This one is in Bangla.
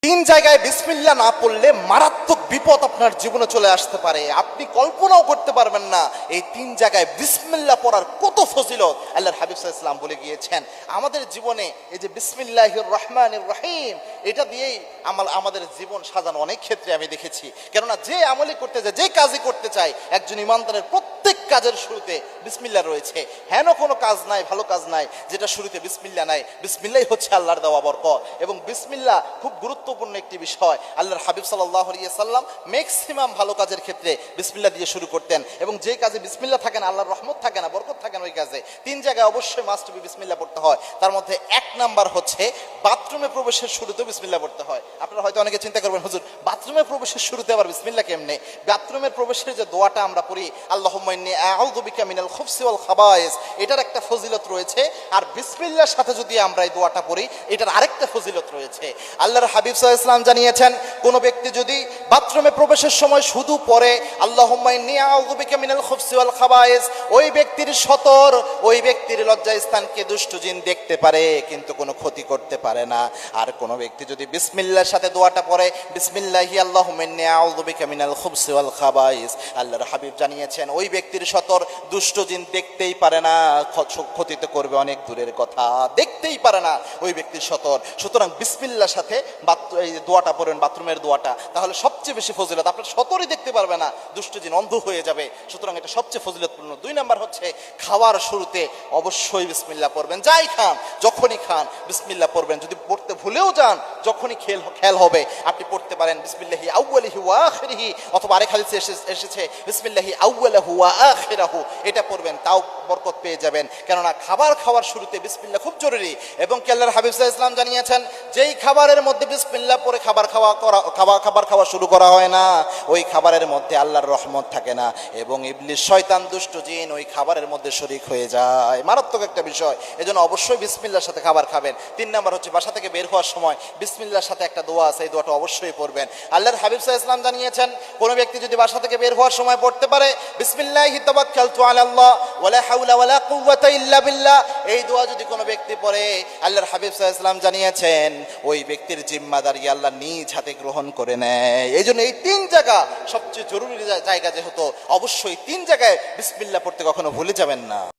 তিন জায়গায় বিসমিল্লাহ না পড়লে মারাত্মক বিপদ আপনার জীবনে চলে আসতে পারে, আপনি কল্পনাও করতে পারবেন না। এই তিন জায়গায় বিসমিল্লাহ পড়ার কত ফজিলত আল্লাহর হাবিব সাল্লাল্লাহু আলাইহি ওয়াসাল্লাম বলে গিয়েছেন। আমাদের জীবনে এই যে বিসমিল্লাহির রহমানির রহিম, এটা দিয়েই আমাদের জীবন সাজানো অনেক ক্ষেত্রে আমি দেখেছি। কেননা যে আমলই করতে চায়, যে কাজই করতে চায়, একজন ইমানদারের প্রত্যেক কাজের শুরুতে বিসমিল্লাহ রয়েছে। হেন কোনো কাজ নাই, ভালো কাজ নাই যেটা শুরুতে বিসমিল্লাহ নাই। বিসমিল্লাহ হচ্ছে আল্লাহর দেওয়া বরকত, এবং বিসমিল্লাহ খুব গুরুত্বপূর্ণ একটি বিষয়। আল্লাহর হাবিব সাল্লাল্লাহু আলাইহি ওয়াসাল্লাম ম্যাক্সিমাম ভালো কাজের ক্ষেত্রে বিসমিল্লাহ দিয়ে শুরু করতেন, এবং যে কাজে বিসমিল্লাহ থাকে না, আল্লাহর রহমত থাকে না, বরকত থাকে না, ওই কাজে তিন জায়গায় অবশ্যই মাস্ট বি বিসমিল্লাহ পড়তে হয়। তার মধ্যে এক নাম্বার হচ্ছে বাথরুমে প্রবেশের শুরুতে বিসমিল্লাহ পড়তে হয়। আপনারা হয়তো অনেকে চিন্তা করবেন, হুজুর বাথরুমে প্রবেশের শুরুতে আবার বিসমিল্লাহ কেমনে? বাথরুমের প্রবেশের যে দোয়াটা আমরা পড়ি, আল্লাহুম্মা ইন্নী আউযু বিকা মিনাল খুবসি ওয়াল খাবায়েস, এটার একটা ফজিলত রয়েছে। আর বিসমিল্লাহর সাথে যদি আমরা এই দোয়াটা পড়ি, এটার আরেকটা ফজিলত রয়েছে। আল্লাহর হাবিব সাল্লাল্লাহু আলাইহি ওয়াসাল্লাম জানিয়েছেন, কোন ব্যক্তি যদি বাথরুমে প্রবেশের সময় শুধু পড়ে আল্লাহুম্মা ইন্নী আউযু বিকা মিনাল খুবসি ওয়াল খাবায়েস, ওই ব্যক্তির সতর, ওই ব্যক্তির লজ্জাস্থানকে দুষ্ট জিন দেখতে পারে কিন্তু কোনো ক্ষতি করতে পারে না। আর কোন ব্যক্তি যদি বিসমিল্লাহর সাথে দোয়াটা পড়ে, বিসমিল্লাহি আল্লাহুম্মা ইন্নী আউযু বিকা মিনাল খুবসি ওয়াল খাবায়েস, আল্লাহর হাবিব জানিয়েছেন ওই ব্যক্তির সতর দুষ্ট জিন দেখতেই পারে না, ক্ষতি তো করবে অনেক দূরের কথা, দেখতেই পারে না ওই ব্যক্তির সতর। সুতরাং বিসমিল্লাহর সাথে এই দোয়াটা পড়েন, বাথরুমের দোয়াটা, তাহলে সবচেয়ে বেশি ফজিলত। আপনার সতরই দেখতে পারবে না, দুষ্ট জিন অন্ধ হয়ে যাবে। সুতরাং এটা সবচেয়ে ফজিলতপূর্ণ। দুই নাম্বার হচ্ছে খাওয়ার শুরুতে অবশ্যই বিসমিল্লাহ পড়বেন। যাই খান, যখনই খান বিসমিল্লাহ পড়বেন। যদি পড়তে ভুলেও যান, যখনই খেয়াল হবে আপনি পড়তে পারেন বিসমিল্লাহি আউয়ালিহি ওয়া আখিরিহি, অথবা আরেক হাদিসে এসেছে বিসমিল্লাহি আউয়ালাহু ওয়া আখিরাহু, এটা পড়বেন, তাও বরকত পেয়ে যাবেন। কেননা খাবার খাওয়ার শুরুতে বিসমিল্লাহ খুব জরুরি। এবং আল্লাহর হাবিব সাল্লাল্লাহু আলাইহি ওয়াসাল্লাম জানিয়েছেন, যেই খাবারের মধ্যে বিসমিল্লাহ পড়ে খাবার খাওয়া শুরু করা হয় না, ওই খাবারের মধ্যে আল্লাহর রহমত থাকে না, এবং ইবলিস শয়তান দুষ্ট জিন ওই খাবারের মধ্যে শরীক হয়ে যায়। মারাত্মক একটা বিষয়, এজন্য অবশ্যই বিসমিল্লাহর সাথে খাবার খাবেন। তিন নাম্বার হচ্ছে বাসা থেকে বের হওয়ার সময় বিসমিল্লাহর সাথে একটা দোয়া আছে, এই দোয়াটা অবশ্যই পড়বেন। আল্লাহর হাবিব সাল্লাল্লাহু আলাইহি ওয়াসাল্লাম জানিয়েছেন, কোন ব্যক্তি যদি বাসা থেকে বের হওয়ার সময় পড়তে পারে বিসমিল্লাহি তাওয়াক্কালতু আলাল্লাহ ওয়ালা হাওলা ওয়ালা কুওয়াতা ইল্লা বিল্লাহ, এই দোয়া যদি কোনো ব্যক্তি পড়ে, আল্লাহর হাবিব সাল্লাল্লাহু আলাইহি ওয়াসাল্লাম জানিয়েছেন ওই ব্যক্তির জিম্মাদারি আল্লাহ নিজ হাতে গ্রহণ করে নেয়। এই জন্য এই তিন জায়গা সবচেয়ে জরুরি জায়গা, যেহেতু অবশ্যই তিন জায়গায় বিসমিল্লাহ পড়তে কখনো ভুলে যাবেন না।